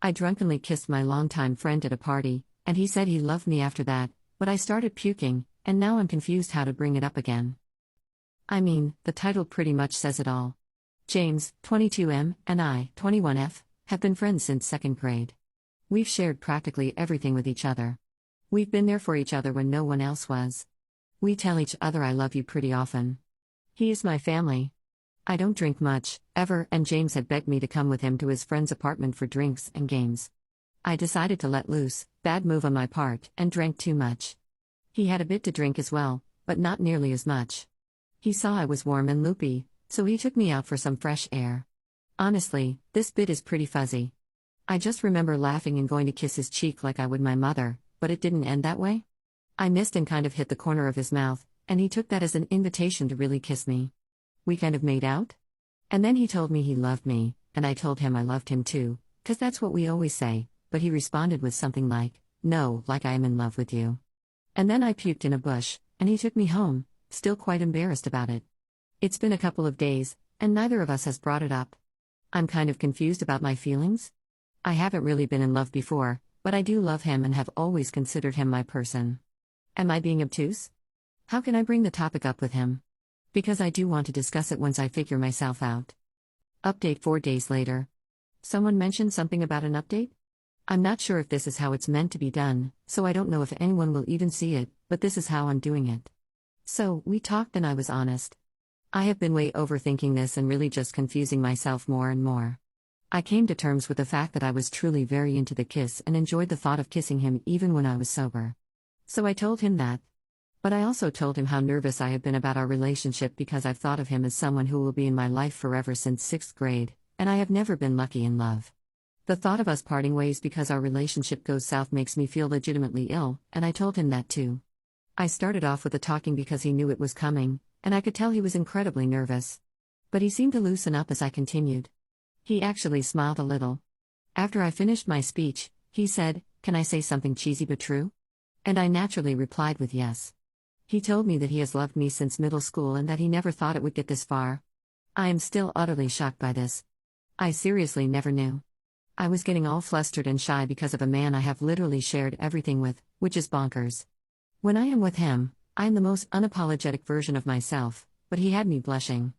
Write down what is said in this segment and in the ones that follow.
I drunkenly kissed my longtime friend at a party, and he said he loved me after that, but I started puking, and now I'm confused how to bring it up again. I mean, the title pretty much says it all. James, 22M, and I, 21F, have been friends since second grade. We've shared practically everything with each other. We've been there for each other when no one else was. We tell each other I love you pretty often. He is my family. I don't drink much, ever, and James had begged me to come with him to his friend's apartment for drinks and games. I decided to let loose, bad move on my part, and drank too much. He had a bit to drink as well, but not nearly as much. He saw I was warm and loopy, so he took me out for some fresh air. Honestly, this bit is pretty fuzzy. I just remember laughing and going to kiss his cheek like I would my mother, but it didn't end that way. I missed and kind of hit the corner of his mouth, and he took that as an invitation to really kiss me. We kind of made out. And then he told me he loved me, and I told him I loved him too, 'cause that's what we always say, but he responded with something like, "No, like I am in love with you." And then I puked in a bush, and he took me home, still quite embarrassed about it. It's been a couple of days, and neither of us has brought it up. I'm kind of confused about my feelings. I haven't really been in love before, but I do love him and have always considered him my person. Am I being obtuse? How can I bring the topic up with him? Because I do want to discuss it once I figure myself out. Update 4 days later. Someone mentioned something about an update? I'm not sure if this is how it's meant to be done, so I don't know if anyone will even see it, but this is how I'm doing it. So, we talked and I was honest. I have been way overthinking this and really just confusing myself more and more. I came to terms with the fact that I was truly very into the kiss and enjoyed the thought of kissing him even when I was sober. So I told him that. But I also told him how nervous I have been about our relationship because I've thought of him as someone who will be in my life forever since 6th grade, and I have never been lucky in love. The thought of us parting ways because our relationship goes south makes me feel legitimately ill, and I told him that too. I started off with the talking because he knew it was coming, and I could tell he was incredibly nervous. But he seemed to loosen up as I continued. He actually smiled a little. After I finished my speech, he said, "Can I say something cheesy but true?" And I naturally replied with yes. He told me that he has loved me since middle school and that he never thought it would get this far. I am still utterly shocked by this. I seriously never knew. I was getting all flustered and shy because of a man I have literally shared everything with, which is bonkers. When I am with him, I am the most unapologetic version of myself, but he had me blushing.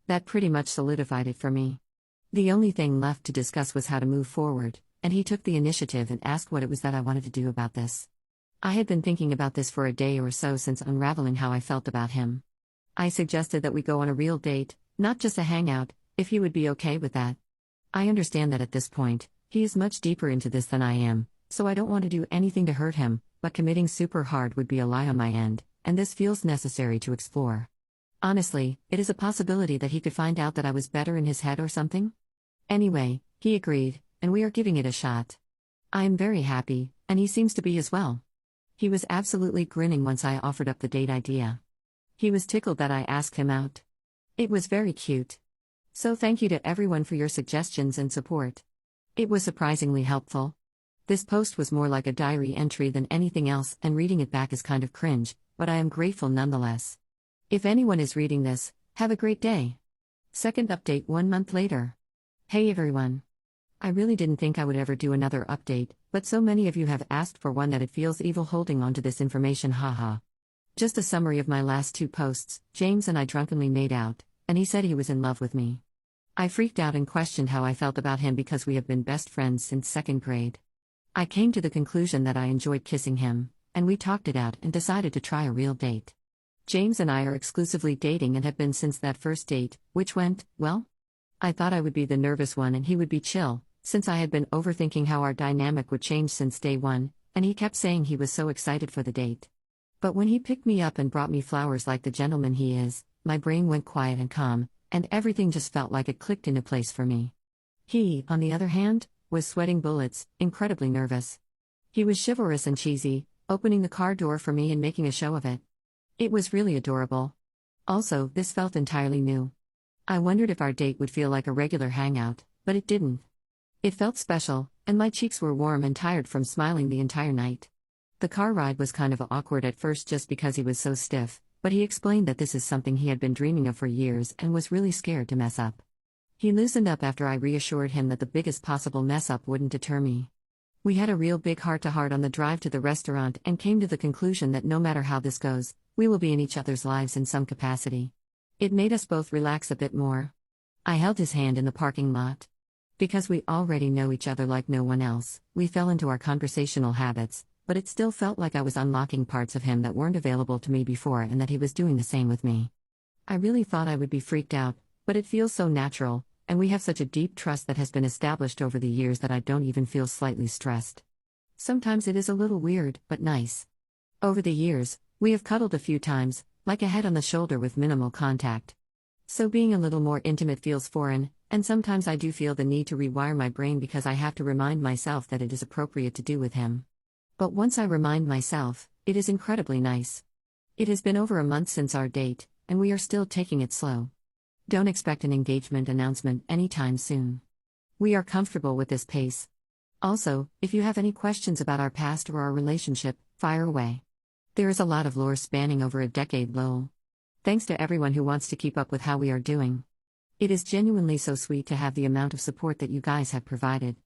That pretty much solidified it for me. The only thing left to discuss was how to move forward, and he took the initiative and asked what it was that I wanted to do about this. I had been thinking about this for a day or so since unraveling how I felt about him. I suggested that we go on a real date, not just a hangout, if he would be okay with that. I understand that at this point, he is much deeper into this than I am, so I don't want to do anything to hurt him, but committing super hard would be a lie on my end, and this feels necessary to explore. Honestly, it is a possibility that he could find out that I was better in his head or something. Anyway, he agreed, and we are giving it a shot. I am very happy, and he seems to be as well. He was absolutely grinning once I offered up the date idea. He was tickled that I asked him out. It was very cute. So thank you to everyone for your suggestions and support. It was surprisingly helpful. This post was more like a diary entry than anything else, and reading it back is kind of cringe, but I am grateful nonetheless. If anyone is reading this, have a great day. Second update 1 month later. Hey everyone. I really didn't think I would ever do another update, but so many of you have asked for one that it feels evil holding on to this information, haha. Just a summary of my last 2 posts. James and I drunkenly made out, and he said he was in love with me. I freaked out and questioned how I felt about him because we have been best friends since 2nd grade. I came to the conclusion that I enjoyed kissing him, and we talked it out and decided to try a real date. James and I are exclusively dating and have been since that first date, which went, well. I thought I would be the nervous one and he would be chill, since I had been overthinking how our dynamic would change since day 1, and he kept saying he was so excited for the date. But when he picked me up and brought me flowers like the gentleman he is, my brain went quiet and calm, and everything just felt like it clicked into place for me. He, on the other hand, was sweating bullets, incredibly nervous. He was chivalrous and cheesy, opening the car door for me and making a show of it. It was really adorable. Also, this felt entirely new. I wondered if our date would feel like a regular hangout, but it didn't. It felt special, and my cheeks were warm and tired from smiling the entire night. The car ride was kind of awkward at first just because he was so stiff, but he explained that this is something he had been dreaming of for years and was really scared to mess up. He loosened up after I reassured him that the biggest possible mess up wouldn't deter me. We had a real big heart-to-heart on the drive to the restaurant and came to the conclusion that no matter how this goes, we will be in each other's lives in some capacity. It made us both relax a bit more. I held his hand in the parking lot. Because we already know each other like no one else, we fell into our conversational habits, but it still felt like I was unlocking parts of him that weren't available to me before and that he was doing the same with me. I really thought I would be freaked out, but it feels so natural, and we have such a deep trust that has been established over the years that I don't even feel slightly stressed. Sometimes it is a little weird, but nice. Over the years, we have cuddled a few times, like a head on the shoulder with minimal contact. So being a little more intimate feels foreign, and sometimes I do feel the need to rewire my brain because I have to remind myself that it is appropriate to do with him. But once I remind myself, it is incredibly nice. It has been over a month since our date, and we are still taking it slow. Don't expect an engagement announcement anytime soon. We are comfortable with this pace. Also, if you have any questions about our past or our relationship, fire away. There is a lot of lore spanning over a decade, lol. Thanks to everyone who wants to keep up with how we are doing. It is genuinely so sweet to have the amount of support that you guys have provided.